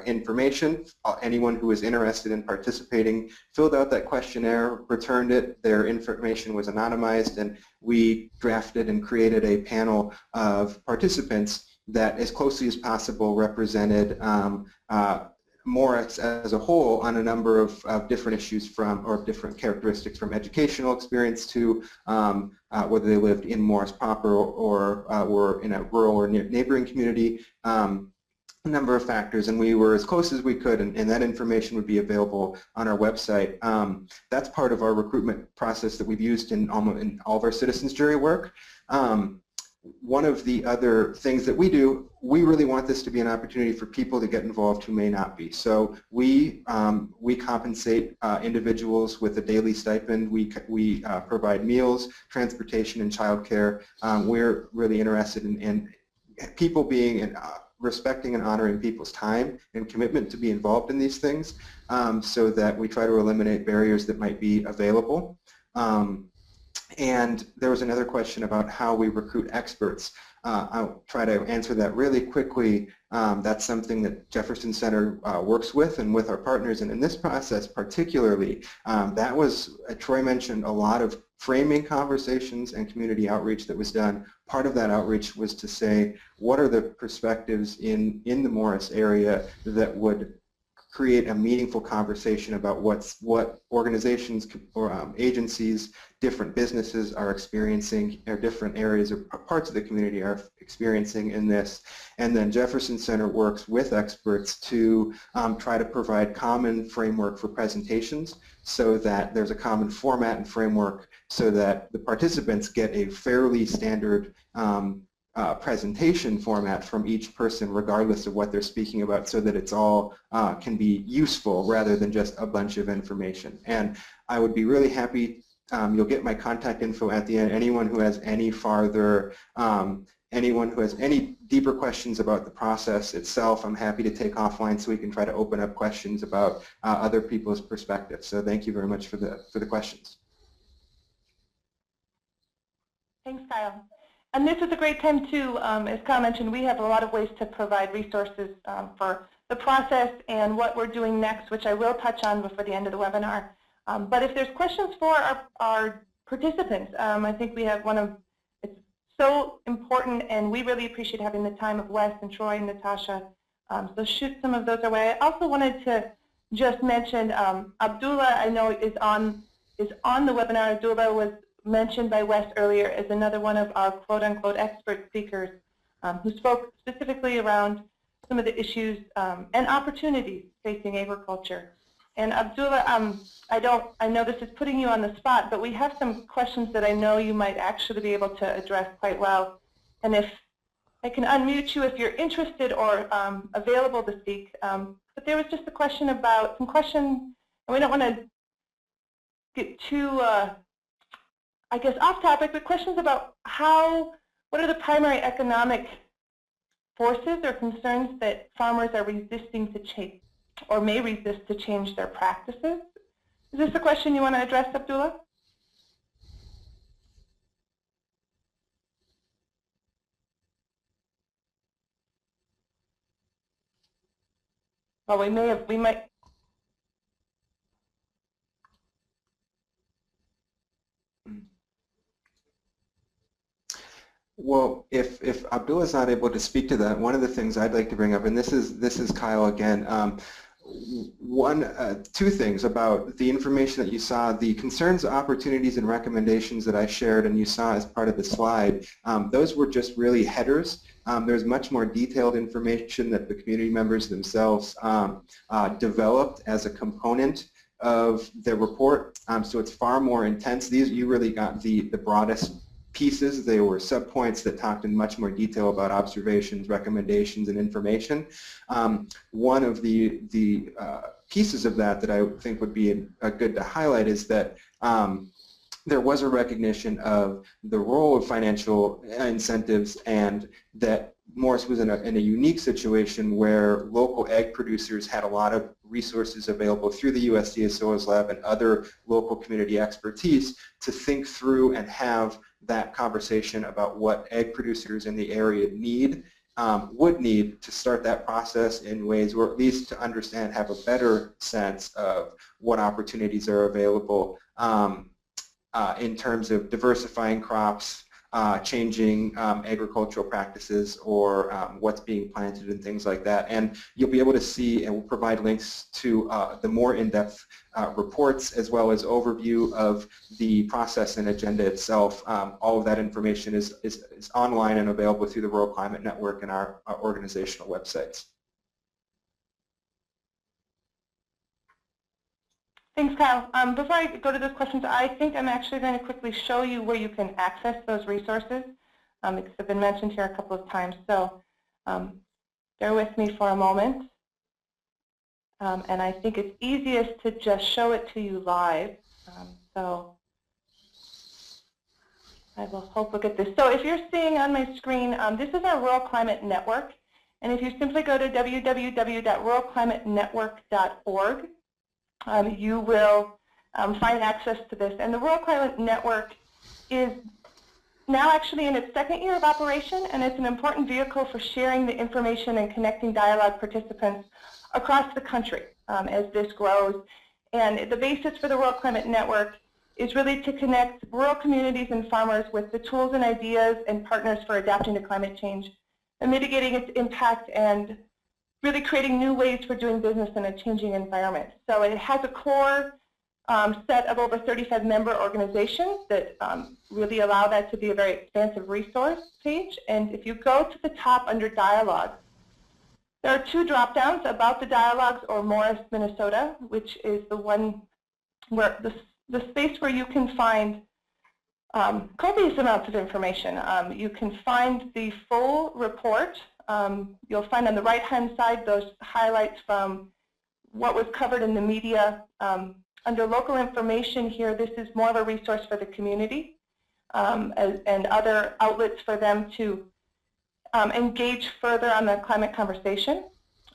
S2: information. Anyone who was interested in participating filled out that questionnaire, returned it. Their information was anonymized, and we drafted and created a panel of participants that as closely as possible represented Morris as a whole on a number of different issues or different characteristics, from educational experience to whether they lived in Morris proper or were in a rural or neighboring community. A number of factors, and we were as close as we could, and that information would be available on our website. That's part of our recruitment process that we've used in all of our citizens jury work. one of the other things that we do, we really want this to be an opportunity for people to get involved who may not be. So we compensate individuals with a daily stipend. We provide meals, transportation, and childcare. We're really interested in people being respecting and honoring people's time and commitment to be involved in these things, so that we try to eliminate barriers that might be available. And there was another question about how we recruit experts. I'll try to answer that really quickly. That's something that Jefferson Center works with and with our partners. And in this process particularly, that was, Troy mentioned a lot of framing conversations and community outreach that was done. Part of that outreach was to say, what are the perspectives in the Morris area that would create a meaningful conversation about what organizations or agencies, different businesses are experiencing, or different areas or parts of the community are experiencing in this. And then Jefferson Center works with experts to try to provide common framework for presentations, so that there's a common format and framework so that the participants get a fairly standard presentation format from each person regardless of what they're speaking about, so that it's all can be useful rather than just a bunch of information. And I would be really happy, you'll get my contact info at the end. Anyone who has any farther, anyone who has any deeper questions about the process itself, I'm happy to take offline so we can try to open up questions about other people's perspectives. So thank you very much for the questions.
S1: Thanks, Kyle. And this is a great time too, as Kyle mentioned, we have a lot of ways to provide resources for the process and what we're doing next, which I will touch on before the end of the webinar. But if there's questions for our participants, I think we have it's so important, and we really appreciate having the time of Wes and Troy and Natasha. So shoot some of those our way. I also wanted to just mention Abdullah, I know, is on the webinar. Abdullah was mentioned by Wes earlier as another one of our quote-unquote expert speakers who spoke specifically around some of the issues and opportunities facing agriculture. And Abdullah, I know this is putting you on the spot, but we have some questions that I know you might actually be able to address quite well. And if I can unmute you if you're interested or available to speak. But there was just a question about and we don't want to get too I guess off topic, but questions about what are the primary economic forces or concerns that farmers are resisting to change or may resist to change their practices? Is this a question you want to address, Abdullah? Well, we might.
S2: Well, if Abdullah's not able to speak to that, one of the things I'd like to bring up, and this is Kyle again, two things about the information that you saw, the concerns, opportunities, and recommendations that I shared and you saw as part of the slide. Those were just really headers. There's much more detailed information that the community members themselves developed as a component of their report. So it's far more intense. You really got the broadest pieces. They were subpoints that talked in much more detail about observations, recommendations, and information. One of the pieces of that I think would be good to highlight is that there was a recognition of the role of financial incentives, and that Morris was in a unique situation where local ag producers had a lot of resources available through the USDA Soils Lab and other local community expertise to think through and have that conversation about what ag producers in the area would need to start that process in ways, or at least to understand, have a better sense of what opportunities are available in terms of diversifying crops, changing agricultural practices, or what's being planted and things like that. And you'll be able to see, and we'll provide links to the more in-depth reports, as well as overview of the process and agenda itself. All of that information is online and available through the Rural Climate Network and our organizational websites.
S1: Thanks, Kyle. Before I go to those questions, I think I'm actually going to quickly show you where you can access those resources. because I've been mentioned here a couple of times. So bear with me for a moment. And I think it's easiest to just show it to you live. So I will hope look at this. So if you're seeing on my screen, this is our Rural Climate Network. And if you simply go to www.ruralclimatenetwork.org, you will find access to this. And the Rural Climate Network is now actually in its second year of operation, and it's an important vehicle for sharing the information and connecting dialogue participants across the country as this grows. And the basis for the Rural Climate Network is really to connect rural communities and farmers with the tools and ideas and partners for adapting to climate change and mitigating its impact and really creating new ways for doing business in a changing environment. So it has a core set of over 35 member organizations that really allow that to be a very expansive resource page. And if you go to the top under dialogue, there are two drop-downs, About the Dialogues or Morris, Minnesota, which is the one where the space where you can find copious amounts of information. You can find the full report. You'll find on the right-hand side those highlights from what was covered in the media. Under local information here, this is more of a resource for the community and other outlets for them to engage further on the climate conversation.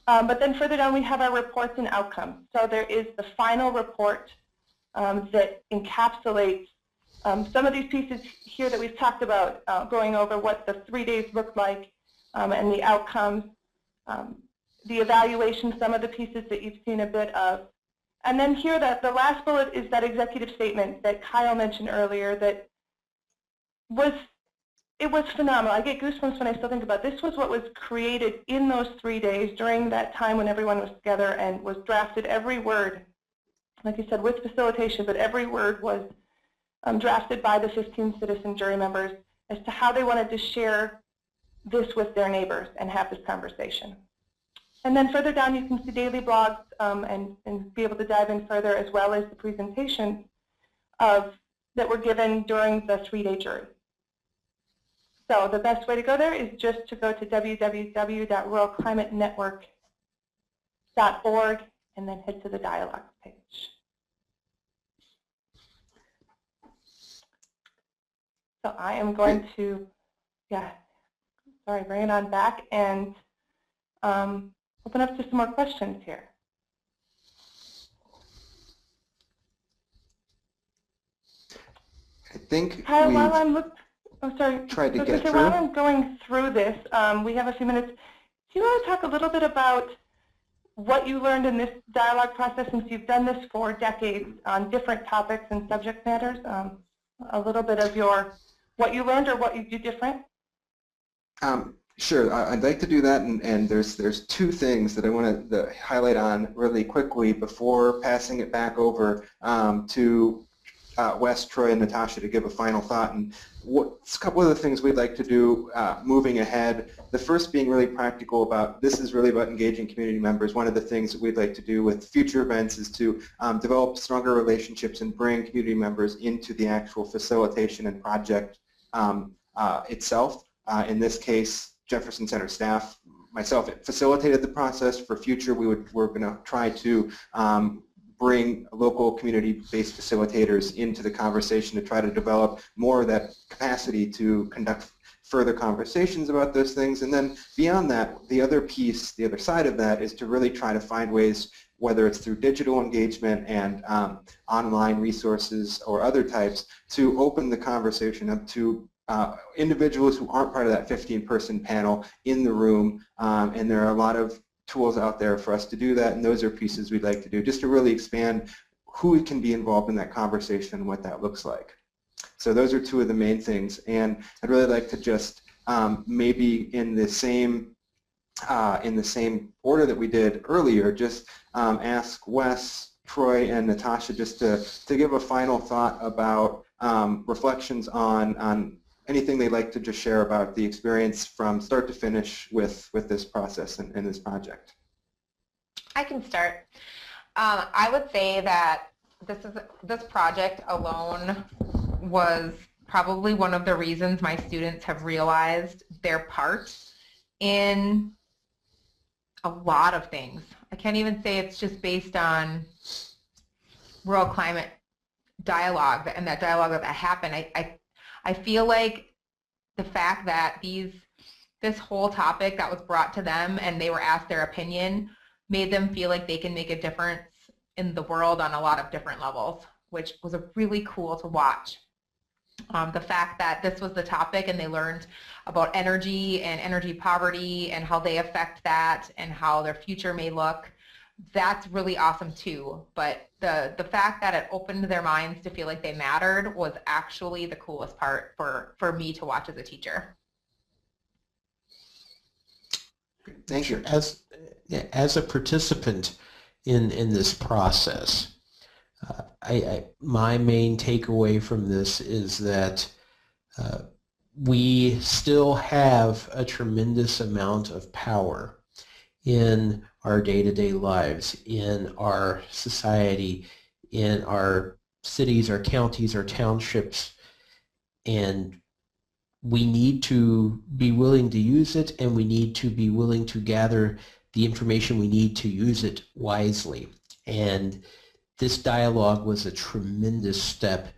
S1: But then further down we have our reports and outcomes. So there is the final report that encapsulates some of these pieces here that we've talked about, going over what the 3 days looked like and the outcomes, the evaluation, some of the pieces that you've seen a bit of. And then here, the last bullet is that executive statement that Kyle mentioned earlier that was phenomenal. I get goosebumps when I still think about it. This was what was created in those 3 days during that time when everyone was together and was drafted. Every word, like you said, with facilitation, but every word was drafted by the 15 citizen jury members as to how they wanted to share this with their neighbors and have this conversation. And then further down, you can see daily blogs and be able to dive in further, as well as the presentations that were given during the 3-day jury. So the best way to go there is just to go to www.ruralclimatenetwork.org and then head to the dialogue page. So I am going to, bring it on back and open up to some more questions here.
S2: I think
S1: Kyle,
S2: we've
S1: while I'm
S2: tried to get through.
S1: While I'm going through this, we have a few minutes. Do you want to talk a little bit about what you learned in this dialogue process, since you've done this for decades on different topics and subject matters? A little bit of what you learned or what you do different?
S2: Sure, I'd like to do that, and there's two things that I want to highlight on really quickly before passing it back over to Wes, Troy, and Natasha to give a final thought. And a couple of the things we'd like to do moving ahead. The first being really practical about, this is really about engaging community members. One of the things that we'd like to do with future events is to develop stronger relationships and bring community members into the actual facilitation and project itself. In this case, Jefferson Center staff, myself, facilitated the process. For future, we're going to try to bring local community-based facilitators into the conversation to try to develop more of that capacity to conduct further conversations about those things. And then beyond that, the other piece, the other side of that, is to really try to find ways, whether it's through digital engagement and online resources or other types, to open the conversation up to individuals who aren't part of that 15-person panel in the room, and there are a lot of tools out there for us to do that, and those are pieces we'd like to do just to really expand who can be involved in that conversation and what that looks like. So those are two of the main things, and I'd really like to just maybe in the same order that we did earlier, just ask Wes, Troy, and Natasha just to give a final thought about reflections on anything they'd like to just share about the experience from start to finish with this process and this project.
S5: I can start. I would say that this project alone was probably one of the reasons my students have realized their part in a lot of things. I can't even say it's just based on rural climate dialogue and that dialogue that happened. I feel like the fact that this whole topic that was brought to them and they were asked their opinion made them feel like they can make a difference in the world on a lot of different levels, which was really cool to watch. The fact that this was the topic and they learned about energy and energy poverty and how they affect that and how their future may look, that's really awesome too. But the fact that it opened their minds to feel like they mattered was actually the coolest part for me to watch as a teacher.
S2: Thank you.
S3: As a participant in this process, my main takeaway from this is that we still have a tremendous amount of power in our day-to-day lives, in our society, in our cities, our counties, our townships, and we need to be willing to use it, and we need to be willing to gather the information we need to use it wisely. And this dialogue was a tremendous step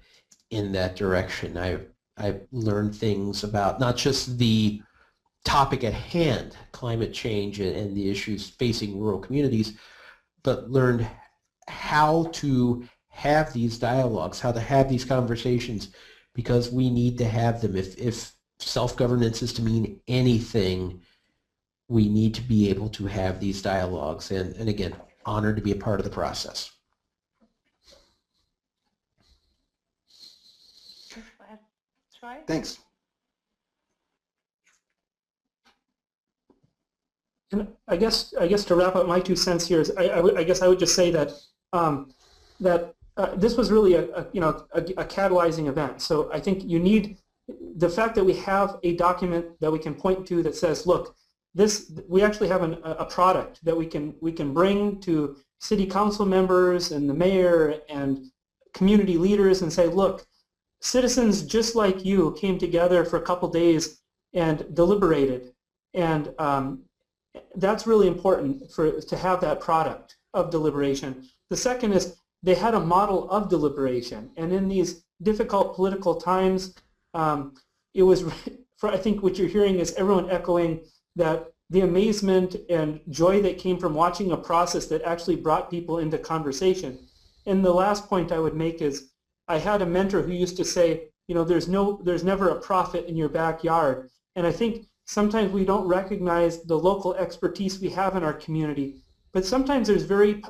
S3: in that direction. I've learned things about not just the topic at hand, climate change and the issues facing rural communities, but learned how to have these dialogues, how to have these conversations, because we need to have them. If self-governance is to mean anything, we need to be able to have these dialogues. And again, honored to be a part of the process.
S1: Troy?
S2: Thanks.
S4: And I guess to wrap up my 2 cents here is I guess I would just say that this was really a catalyzing event. So I think you need the fact that we have a document that we can point to that says, look, we actually have a product that we can bring to city council members and the mayor and community leaders and say, look, citizens just like you came together for a couple days and deliberated, and that's really important to have that product of deliberation. The second is they had a model of deliberation, and in these difficult political times, it was, I think what you're hearing is everyone echoing that the amazement and joy that came from watching a process that actually brought people into conversation. And the last point I would make is I had a mentor who used to say, there's never a prophet in your backyard. And I think sometimes we don't recognize the local expertise we have in our community. But sometimes there's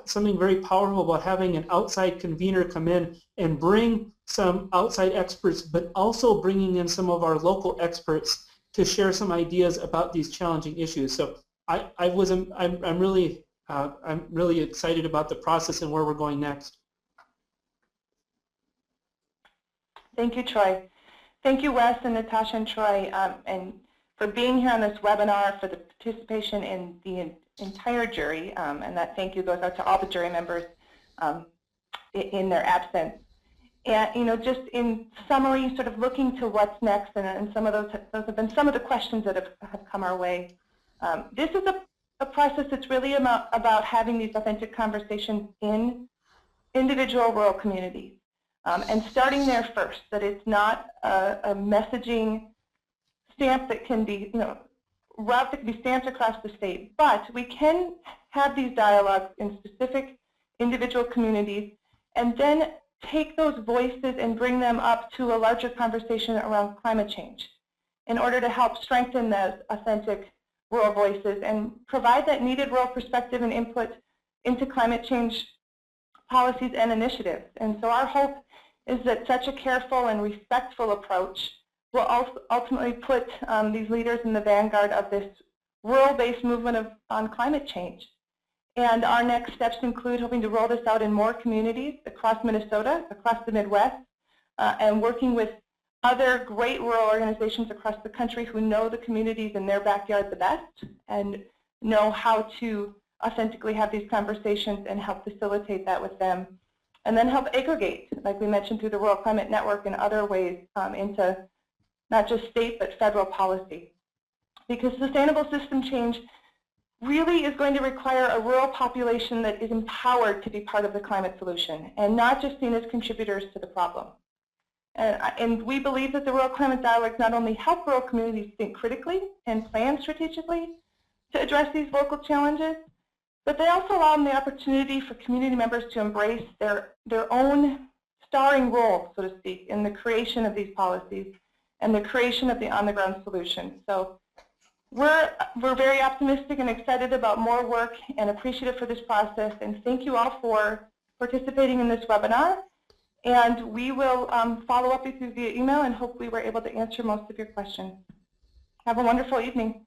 S4: something very powerful about having an outside convener come in and bring some outside experts, but also bringing in some of our local experts to share some ideas about these challenging issues. So I'm really excited about the process and where we're going next.
S1: Thank you, Troy. Thank you, Wes and Natasha and Troy, and for being here on this webinar, for the participation in the entire jury, and that thank you goes out to all the jury members in their absence. And just in summary, sort of looking to what's next, and some of those have been some of the questions that have come our way. This is a process that's really about having these authentic conversations in individual rural communities, and starting there first. That it's not a messaging stamp that can be, route that can be stamped across the state, but we can have these dialogues in specific individual communities, and then take those voices and bring them up to a larger conversation around climate change in order to help strengthen those authentic rural voices and provide that needed rural perspective and input into climate change policies and initiatives. And so our hope is that such a careful and respectful approach will also ultimately put these leaders in the vanguard of this rural-based movement on climate change. And our next steps include hoping to roll this out in more communities across Minnesota, across the Midwest, and working with other great rural organizations across the country who know the communities in their backyard the best and know how to authentically have these conversations and help facilitate that with them and then help aggregate, like we mentioned, through the Rural Climate Network and other ways into not just state but federal policy. Because sustainable system change really is going to require a rural population that is empowered to be part of the climate solution and not just seen as contributors to the problem. And we believe that the Rural Climate Dialogues not only help rural communities think critically and plan strategically to address these local challenges, but they also allow them the opportunity for community members to embrace their own starring role, so to speak, in the creation of these policies and the creation of the on-the-ground solution. So we're very optimistic and excited about more work and appreciative for this process. And thank you all for participating in this webinar. And we will follow up with you via email and hopefully we're able to answer most of your questions. Have a wonderful evening.